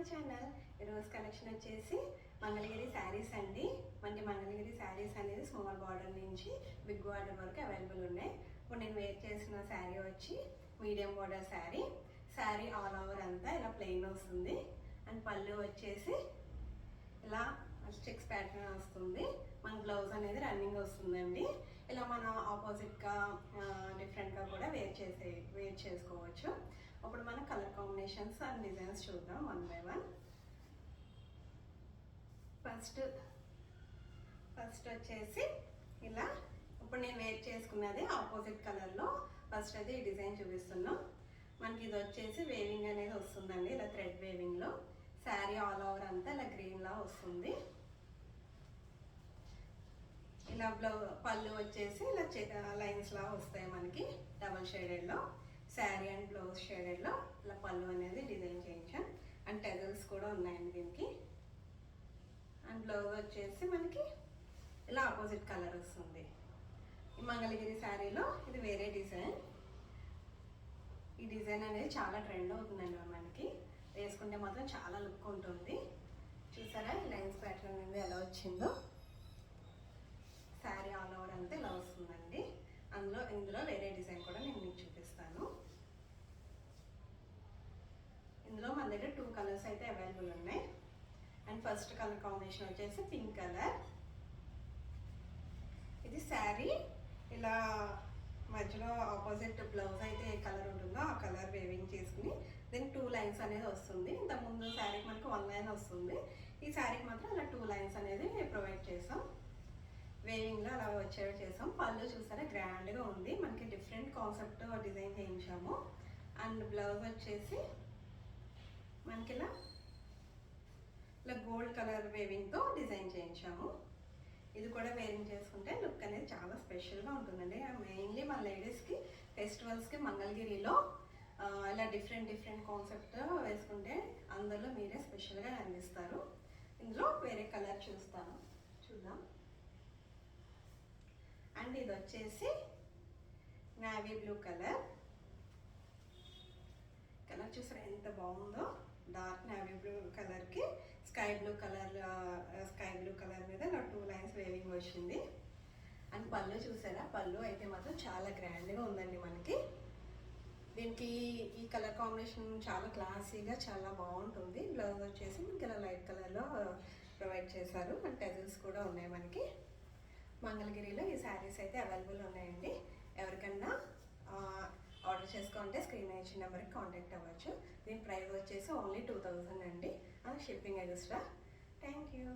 My channel. ఈరోజు collection వచ్చేసి మంగళగిరి శారీస్ అండి. మనకి మంగళగిరి శారీస్ అనేది స్మాల్ బార్డర్ నుంచి బిగ్ బార్డర్ వరకు అవైలబుల్ ఉన్నాయి. ఇప్పుడు నేను వేర్ చేసిన శారీ వచ్చి medium border sari. Sari all over అంతా ఇలా ప్లెయిన్ వస్తుంది. అండ్ పళ్ళు వచ్చేసి ఇలా స్టిక్స్ ప్యాటర్న్ వస్తుంది. మన బ్లౌజ్ అనేది రన్నింగ్ వస్తుందండి. ఇలా మన ఆపోజిట్గా డిఫరెంట్గా కూడా వేర్ చేసుకోవచ్చు. ఇప్పుడు మనం కలర్ కాంబినేషన్స్ అండ్ డిజైన్స్ చూద్దాం వన్ బై వన్. ఫస్ట్ వచ్చేసి ఇలా ఇప్పుడు నేను వేర్ చేసుకున్నది ఆపోజిట్ కలర్లో. ఫస్ట్ అయితే ఈ డిజైన్ చూపిస్తున్నాం. మనకి ఇది వచ్చేసి వేవింగ్ అనేది వస్తుందండి, ఇలా థ్రెడ్ వేవింగ్లో. శారీ ఆల్ ఓవర్ అంతా ఇలా గ్రీన్లా వస్తుంది. ఇలా పళ్ళు వచ్చేసి ఇలా లైన్స్ లా వస్తాయి మనకి డబల్ షేడెడ్లో. శారీ అండ్ బ్లౌజ్ షేడెడ్లో ఇలా పళ్ళు అనేది డిజైన్ చేయించాం. అండ్ టెజల్స్ కూడా ఉన్నాయండి దీనికి. అండ్ బ్లౌజ్ వచ్చేసి మనకి ఇలా ఆపోజిట్ కలర్ వస్తుంది. ఈ మంగళగిరి శారీలో ఇది వేరే డిజైన్. ఈ డిజైన్ అనేది చాలా ట్రెండ్ అవుతుందండి మనకి. వేసుకుంటే మాత్రం చాలా లుక్ ఉంటుంది. చూసారా ఈ లైన్స్ ప్యాటర్న్ అనేది ఎలా వచ్చిందో. శారీ ఆల్ ఓవర్ అంతా ఇలా వస్తుందండి. ఇందులో వేరే డిజైన్ కూడా నేను మీకు చూపిస్తాను. ఇందులో మన దగ్గర 2 కలర్స్ అయితే అవైలబుల్ ఉన్నాయి. అండ్ ఫస్ట్ కలర్ కాంబినేషన్ వచ్చేసి పింక్ కలర్. ఇది శారీ ఇలా మధ్యలో ఆపోజిట్ బ్లౌజ్ అయితే ఏ కలర్ ఉంటుందో ఆ కలర్ వేవింగ్ చేసుకుని దీనికి 2 లైన్స్ అనేది వస్తుంది. ఇంతకుముందు శారీకి మనకు 1 లైన్ వస్తుంది. ఈ శారీకి మాత్రం అలా 2 లైన్స్ అనేది ప్రొవైడ్ చేసాం. వేవింగ్లో అలా వచ్చేవి చేసాం. పళ్ళు చూసారా గ్రాండ్గా ఉంది. మనకి డిఫరెంట్ కాన్సెప్ట్ డిజైన్ చేయించాము. అండ్ బ్లౌజ్ వచ్చేసి మనకి ఇలా గోల్డ్ కలర్ వేవింగ్తో డిజైన్ చేయించాము. ఇది కూడా వేరింగ్ చేసుకుంటే లుక్ అనేది చాలా స్పెషల్గా ఉంటుందండి. మెయిన్లీ మన లేడీస్కి ఫెస్టివల్స్కి మంగళగిరిలో ఇలా డిఫరెంట్ కాన్సెప్ట్ వేసుకుంటే అందులో మీరే స్పెషల్గా కనిపిస్తారు. ఇందులో వేరే కలర్ చూద్దాం. అండ్ ఇది వచ్చేసి నేవీ బ్లూ కలర్ చూసారా ఎంత బాగుందో. డార్క్ నేవీ బ్లూ కలర్కి స్కై బ్లూ కలర్ మీద 2 లైన్స్ వేవింగ్ వచ్చింది. అండ్ పళ్ళు చూసారా, పళ్ళు అయితే మాత్రం చాలా గ్రాండ్గా ఉందండి మనకి. దీనికి ఈ కలర్ కాంబినేషన్ చాలా క్లాసీగా చాలా బాగుంటుంది. బ్లౌజ్ వచ్చేసి మనకి ఇలా లైట్ కలర్లో ప్రొవైడ్ చేశారు. అండ్ టెజల్స్ కూడా ఉన్నాయి మనకి. మంగళగిరిలో ఈ శారీస్ అయితే అవైలబుల్ ఉన్నాయండి. ఎవరికన్నా ఆర్డర్ చేసుకోవాలంటే స్క్రీన్ మీద ఇచ్చిన నెంబర్కి కాంటాక్ట్ అవ్వచ్చు. దీని ప్రైస్ వచ్చేసి ఓన్లీ 2000 అండి. And shipping extra. Thank you.